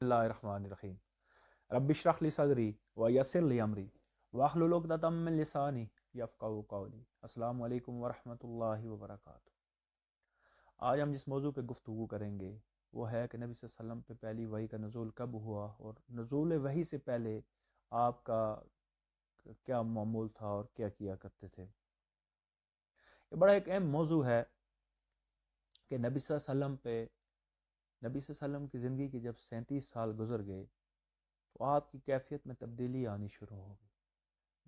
बिस्मिल्लाहिर्रहमानिर्रहीम। रब्बि इश्रह ली सदरी व यस्सिर ली अमरी वाहलुल उक़दतम मिन लिसानी यफ़क़हू क़ौली। अस्सलामु अलैकुम व रहमतुल्लाहि व बरकातुहू। आज हम जिस मौजू पे गुफ्तगू करेंगे वो है कि नबी सल्लल्लाहु अलैहि वसल्लम पे पहली वही का नुज़ूल कब हुआ और नुज़ूल वही से पहले आपका क्या मामूल था और क्या किया करते थे। ये बड़ा एक अहम मौजू है कि नबी सल्लल्लाहु अलैहि वसल्लम की ज़िंदगी के जब 37 साल गुजर गए तो आपकी कैफियत में तब्दीली आनी शुरू हो गई।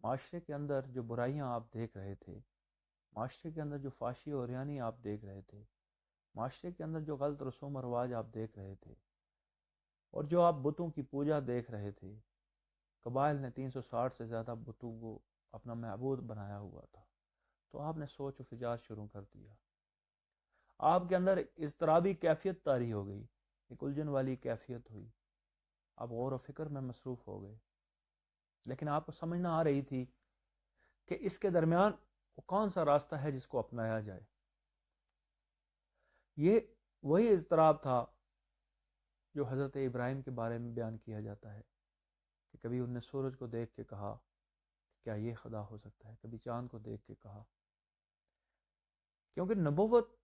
माशरे के अंदर जो बुराइयां आप देख रहे थे, माशरे के अंदर जो फाशी और रियानी आप देख रहे थे, माशरे के अंदर जो गलत रसूम और रवाज आप देख रहे थे और जो आप बुतों की पूजा देख रहे थे, कबाइल ने 360 से ज़्यादा बुतों को अपना महबूद बनाया हुआ था। तो आपने सोच व फिजार शुरू कर दिया। आपके अंदर इज़तराबी कैफियत तारी हो गई, एक उलझन वाली कैफियत हुई। आप गौर व फिक्र में मसरूफ़ हो गए, लेकिन आपको समझ ना आ रही थी कि इसके दरमियान वो कौन सा रास्ता है जिसको अपनाया जाए। ये वही इज़्तराब था जो हज़रत इब्राहिम के बारे में बयान किया जाता है कि कभी उनने सूरज को देख के कहा क्या ये खुदा हो सकता है, कभी चाँद को देख के कहा, क्योंकि नबुव्वत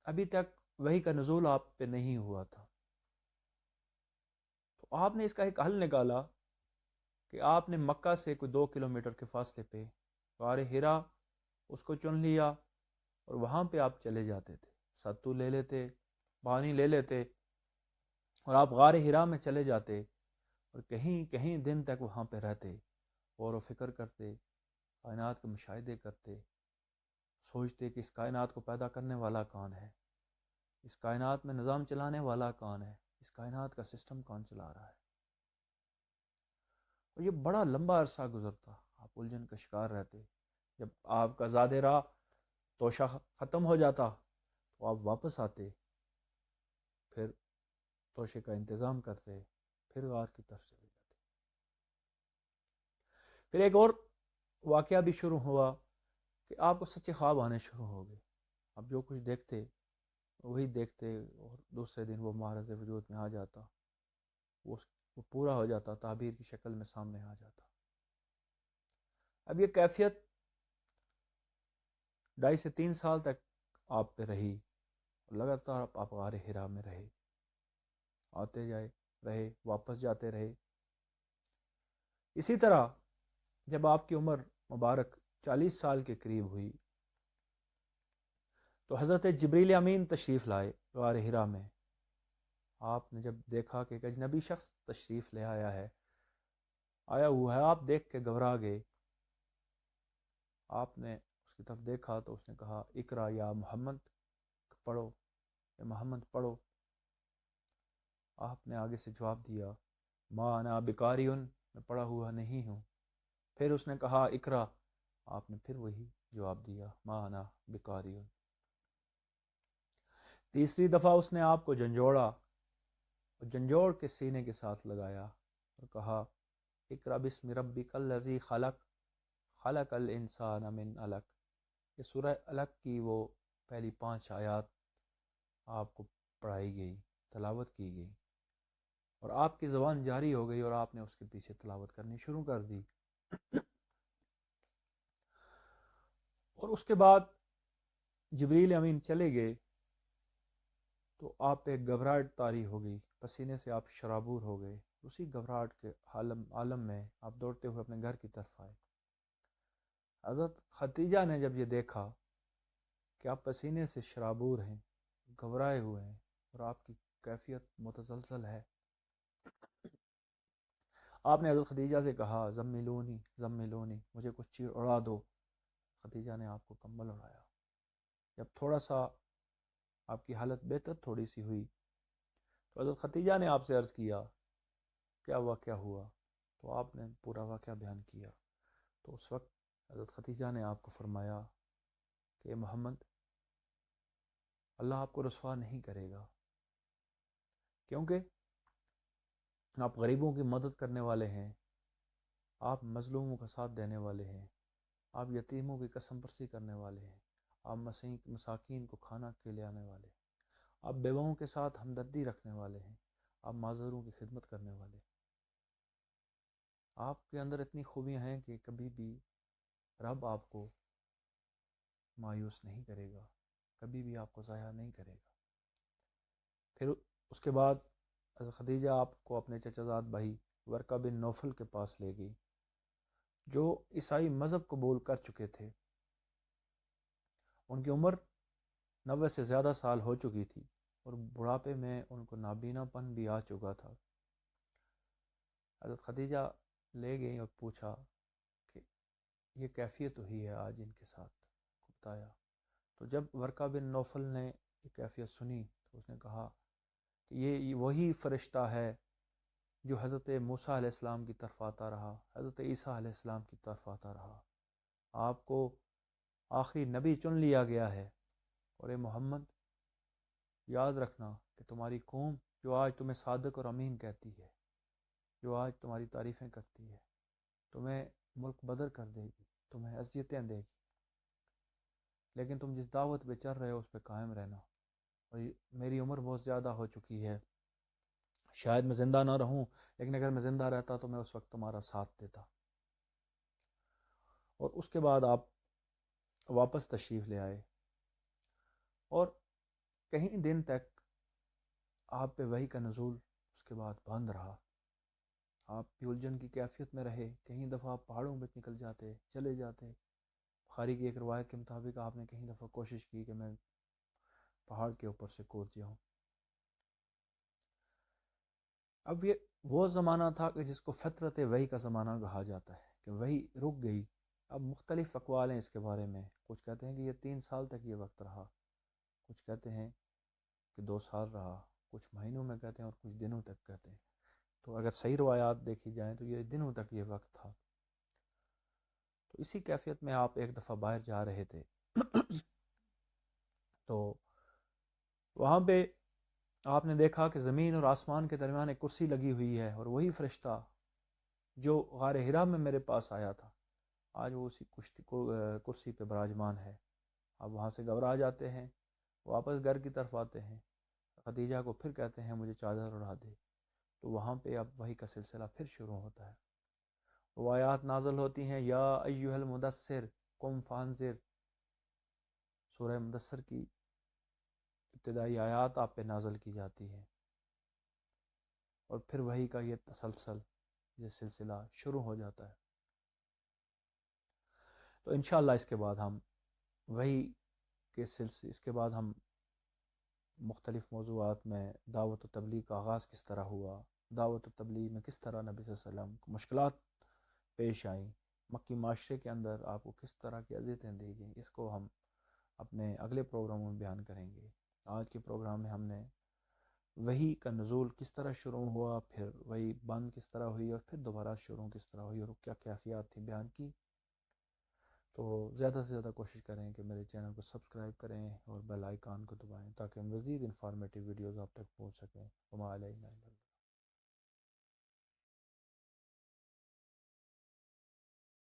अभी तक वही का नुज़ूल आप पे नहीं हुआ था। तो आपने इसका एक हल निकाला कि आपने मक्का से कोई 2 किलोमीटर के फासले पे गार हिरा उसको चुन लिया और वहाँ पे आप चले जाते थे, सत्तू ले लेते, पानी ले लेते और आप गार हिरा में चले जाते और कहीं कहीं दिन तक वहाँ पे रहते, गौर व फिक्र करते, कायनात के मुशाहिदे करते, सोचते कि इस कायनात को पैदा करने वाला कौन है, इस कायनात में निज़ाम चलाने वाला कौन है, इस कायनात का सिस्टम कौन चला रहा है। और ये बड़ा लंबा अरसा गुजरता, आप उलझन का शिकार रहते। जब आपका ज़ादे राह तोशा ख़त्म हो जाता तो आप वापस आते, फिर तोशे का इंतज़ाम करते, फिर गार की तरफ चले जाते। फिर एक और वाक़या भी शुरू हुआ कि आपको सच्चे ख्वाब आने शुरू हो गए। आप जो कुछ देखते वही देखते और दूसरे दिन वो महाराज वजूद में आ जाता, वो पूरा हो जाता, ताबीर की शक्ल में सामने आ जाता। अब ये कैफियत 2.5 से 3 साल तक आप पे रही। लगातार आप गार हिरा में रहे, आते जाए रहे, वापस जाते रहे। इसी तरह जब आपकी उम्र मुबारक 40 साल के करीब हुई तो हज़रत जिब्रील अमीन तशरीफ़ लाए गार हिरा में। आपने जब देखा कि एक अजनबी शख्स तशरीफ़ ले आया हुआ है, आप देख के घबरा गए। आपने उसकी तरफ देखा तो उसने कहा इकरा या मोहम्मद, पढ़ो या मोहम्मद पढ़ो। आपने आगे से जवाब दिया मा अना बिकारियुन, मैं पढ़ा हुआ नहीं हूँ। फिर उसने कहा इकरा, आपने फिर वही जवाब दिया मा अना बिकारियुन। तीसरी दफ़ा उसने आपको झंझोड़ा और झंझोड़ के सीने के साथ लगाया और कहा इकरा बिस्मि रब्बिकल लज़ी खलक, खलकल इंसान मिन अलक। ये सूरह अलक की वो पहली 5 आयात आपको पढ़ाई गई, तलावत की गई और आपकी ज़बान जारी हो गई और आपने उसके पीछे तलावत करनी शुरू कर दी। और उसके बाद जिब्रील अमीन चले गए तो आप पे घबराहट तारी हो गई, पसीने से आप शराबूर हो गए। उसी घबराहट के आलम में आप दौड़ते हुए अपने घर की तरफ आए। हज़रत खतीजा ने जब ये देखा कि आप पसीने से शराबूर हैं, घबराए हुए हैं और आपकी कैफियत मुतसलसल है, आपने हज़रत खदीजा से कहा ज़म्मिलूनी ज़म्मिलूनी, मुझे कुछ चीज़ उड़ा दो। खदीजा ने आपको कंबल उड़ाया। जब थोड़ा सा आपकी हालत बेहतर थोड़ी सी हुई तो हज़रत खदीजा ने आपसे अर्ज़ किया क्या वाक़या हुआ, तो आपने पूरा वाक़या बयान किया। तो उस वक्त हज़रत खदीजा ने आपको फरमाया कि मोहम्मद, अल्लाह आपको रुसवा नहीं करेगा, क्योंकि आप गरीबों की मदद करने वाले हैं, आप मज़लूमों का साथ देने वाले हैं, आप यतीमों की कसम परसी करने वाले हैं, आप मसाकीन को खाना खिलाने वाले हैं, आप बेवाओं के साथ हमदर्दी रखने वाले हैं, آپ معذوروں کی خدمت کرنے والے، آپ کے اندر اتنی خوبیاں ہیں کہ کبھی بھی رب آپ کو مایوس نہیں کرے گا، کبھی بھی آپ کو ضائع نہیں کرے گا۔ پھر اس کے بعد حضرت خدیجہ آپ کو اپنے چچا زاد بھائی ورقہ بن نوفل کے پاس لے گئی، جو عیسائی مذہب قبول کر چکے تھے۔ ان کی عمر 90 سے زیادہ سال ہو چکی تھی اور بڑھاپے میں ان کو نابینا پن بھی آ چکا تھا۔ حضرت خدیجہ لے گئی اور پوچھا کہ یہ کیفیت ہوئی ہے آج ان کے ساتھ، بتایا۔ تو جب ورقہ بن نوفل نے یہ کیفیت سنی تو اس نے کہا کہ یہ وہی فرشتہ ہے جو حضرت موسیٰ علیہ السلام کی طرف آتا رہا، حضرت عیسیٰ علیہ السلام کی طرف آتا رہا۔ آپ کو آخری نبی چن لیا گیا ہے، اور اے محمد یاد رکھنا کہ تمہاری قوم جو آج تمہیں صادق اور امین کہتی ہے، جو آج تمہاری تعریفیں کرتی ہے، تمہیں ملک بدر کر دے گی، تمہیں اذیتیں دے گی، لیکن تم جس دعوت پہ چل رہے ہو اس پہ قائم رہنا۔ اور میری عمر بہت زیادہ ہو چکی ہے، شاید میں زندہ نہ رہوں، لیکن اگر میں زندہ رہتا تو میں اس وقت تمہارا ساتھ دیتا۔ اور اس کے بعد آپ واپس تشریف لے آئے، اور کہیں دن تک آپ پہ وحی کا نزول اس کے بعد بند رہا۔ آپ بھی الجھن کی کیفیت میں رہے، کہیں دفعہ آپ پہاڑوں پہ نکل جاتے، چلے جاتے۔ بخاری کی ایک روایت کے مطابق آپ نے کہیں دفعہ کوشش کی کہ میں پہاڑ کے اوپر سے کود جاؤں۔ اب یہ وہ زمانہ تھا کہ جس کو فترت وحی کا زمانہ کہا جاتا ہے، کہ وحی رک گئی۔ اب مختلف اقوال ہیں اس کے بارے میں، کچھ کہتے ہیں کہ یہ 3 سال تک یہ وقت رہا، کچھ کہتے ہیں کہ 2 سال رہا، کچھ مہینوں میں کہتے ہیں، اور کچھ دنوں تک کہتے ہیں۔ تو اگر صحیح روایات دیکھی جائیں تو یہ دنوں تک یہ وقت تھا۔ تو اسی کیفیت میں آپ ایک دفعہ باہر جا رہے تھے تو وہاں پہ آپ نے دیکھا کہ زمین اور آسمان کے درمیان ایک کرسی لگی ہوئی ہے، اور وہی فرشتہ جو غار حرا میں میرے پاس آیا تھا آج وہ اسی کرسی پہ براجمان ہے۔ آپ وہاں سے گھبرا جاتے ہیں، واپس گھر کی طرف آتے ہیں، خدیجہ کو پھر کہتے ہیں مجھے چادر اڑا دے، تو وہاں پہ اب وحی کا سلسلہ پھر شروع ہوتا ہے۔ وہ آیات نازل ہوتی ہیں، یا ایھا المدثر قم فانذر، سورہ مدثر کی ابتدائی آیات آپ پہ نازل کی جاتی ہے، اور پھر وحی کا یہ تسلسل، یہ سلسلہ شروع ہو جاتا ہے۔ تو انشاءاللہ اس کے بعد ہم وحی کے سلسلے، اس کے بعد ہم مختلف موضوعات میں دعوت و تبلیغ کا آغاز کس طرح ہوا، دعوت و تبلیغ میں کس طرح نبی صلی اللہ علیہ وسلم کو مشکلات پیش آئیں، مکی معاشرے کے اندر آپ کو کس طرح کی اذیتیں دی گئیں، اس کو ہم اپنے اگلے پروگراموں میں بیان کریں گے۔ آج کے پروگرام میں ہم نے وحی کا نزول کس طرح شروع ہوا، پھر وحی بند کس طرح ہوئی، اور پھر دوبارہ شروع کس طرح ہوئی، اور کیا کیفیات تھی بیان کی۔ تو زیادہ سے زیادہ کوشش کریں کہ میرے چینل کو سبسکرائب کریں اور بیل آئیکن کو دبائیں تاکہ مزید انفارمیٹیو ویڈیوز آپ تک پہنچ سکیں۔ وما علینا الا البلاغ۔